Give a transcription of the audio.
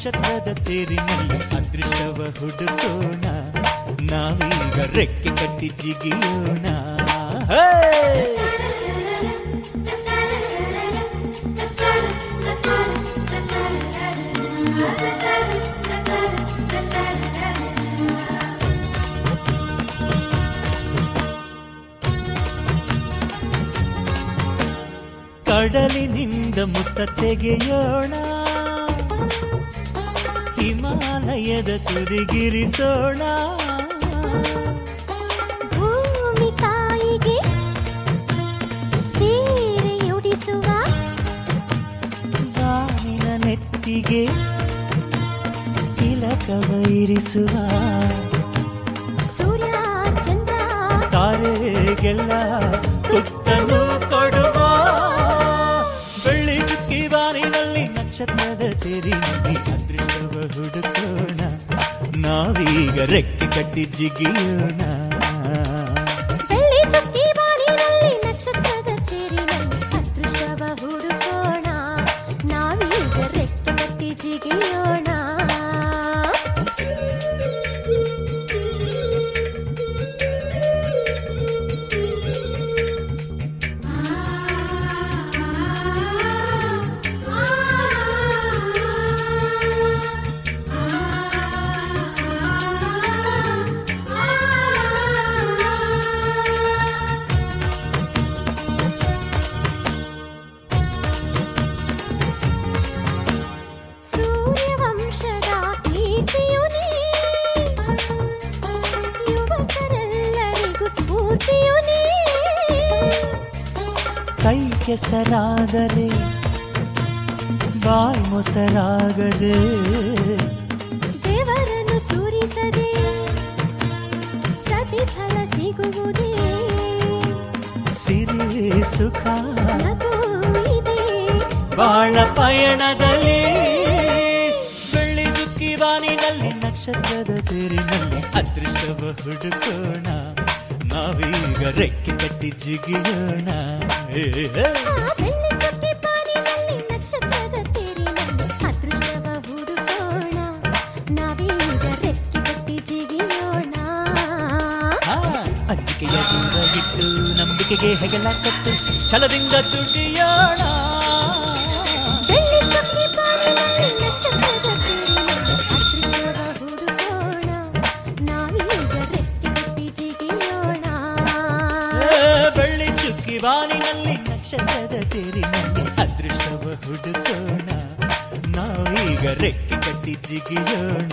ನಕ್ಷತ್ರದ ತೇರಿನಲ್ಲಿ ಅದೃಷ್ಟವ ಹುಡುಕೋಣ, ನಾವೀಗ ರೆಕ್ಕೆ ಕಟ್ಟಿ ಜಿಗಿಯೋಣ. ಕಡಲಿನಿಂದ ಮುತ್ತ ತೆಗೆಯೋಣ, ಹಿಮಾಲಯದ ತುದಿಗಿರಿಸೋಣ. ಭೂಮಿ ತಾಯಿಗೆ ಸೀರೆಯುಡಿಸುವ, ಬಾನಿನ ನೆತ್ತಿಗೆ ತಿಲಕವ ಇರಿಸುವ. ಸೂರ್ಯ ಚಂದ್ರ ತಾರೆಗೆಲ್ಲ ತುತ್ತನ್ನು ಕೊಡುವ, ಬೆಳ್ಳಿ ಚುಕ್ಕಿ ಬಾನಿನಲ್ಲಿ ನಕ್ಷತ್ರದ ತೇರಿನಲ್ಲಿ ಅದೃಷ್ಟವ ಹುಡುಕೋಣ, ನಾವೀಗ ರೆಕ್ಕೆ ಕಟ್ಟಿ ಜಿಗಿಯೋಣ. ಬೆಳ್ಳಿ ಚುಕ್ಕಿ ಬಾನಿನಲ್ಲಿ ನಕ್ಷತ್ರದ ತೇರಿನಲ್ಲಿ ಅದೃಷ್ಟವ ಹುಡುಕೋಣ, ನಾವೀಗ ರೆಕ್ಕೆ ಕಟ್ಟಿ ಜಿಗಿಯೋಣ. ಸೂರ್ಯವಂಶದ ಕೀರ್ತಿಯು ನೀ, ಯುವಕರೆಲ್ಲರಿಗೂ ಸ್ಫೂರ್ತಿಯು ನೀ. ಕೈ ಕೆಸರಾದರೆ ಬಾಯಿ ಮೊಸರಾಗದೆ, ದೇವರನ್ನು ಸುರಿಸದೆ ಪ್ರತಿಫಲ ಸಿಗುವುದೇ. ಸಿರಿ ಸುಖ ನಗು ಇದೆ ಬಾಳ ಪಯಣದಲ್ಲಿ, ಬೆಳ್ಳಿ ಚುಕ್ಕಿ ಬಾನಿನಲ್ಲಿ ನಕ್ಷತ್ರದ ತೇರಿನಲ್ಲಿ ಅದೃಷ್ಟವ ಹುಡುಕೋಣ, ನಾವೀಗ ರೆಕ್ಕೆ ಕಟ್ಟಿ ಜಿಗಿಯೋಣ. ಬೆಳ್ಳಿ ಚುಕ್ಕಿ ಬಾನಿನಲ್ಲಿ ನಕ್ಷತ್ರದ ತೇರಿನಲ್ಲಿ ಅದೃಷ್ಟವ ಹುಡುಕೋಣ, ನಾವೀಗ ರೆಕ್ಕೆ ಕಟ್ಟಿ ಜಿಗಿಯೋಣ. ಅಂಜಿಕೆಯ ದೂರ ಇಟ್ಟು ನಂಬಿಕೆಗೆ ಹೆಗಲ ಕಟ್ಟು ಛಲದಿಂದ ದುಡಿಯೋಣ. ಬೆಳ್ಳಿ ಚುಕ್ಕಿ ಬಾನಿನಲ್ಲಿ ನಕ್ಷತ್ರದ ತೇರಿನಲ್ಲಿ ಅದೃಷ್ಟವ ಹುಡುಕೋಣ, ನಾವೀಗ ರೆಕ್ಕೆ ಕಟ್ಟಿ ಜಿಗಿಯೋಣ. ಬೆಳ್ಳಿ ಚುಕ್ಕಿ ಬಾನಿನಲ್ಲಿ ನಕ್ಷತ್ರದ ತೇರಿನಲ್ಲಿ ಅದೃಷ್ಟವ ಹುಡುಕೋಣ, ನಾವೀಗ ರೆಕ್ಕೆ ಕಟ್ಟಿ ಜಿಗಿಯೋಣ.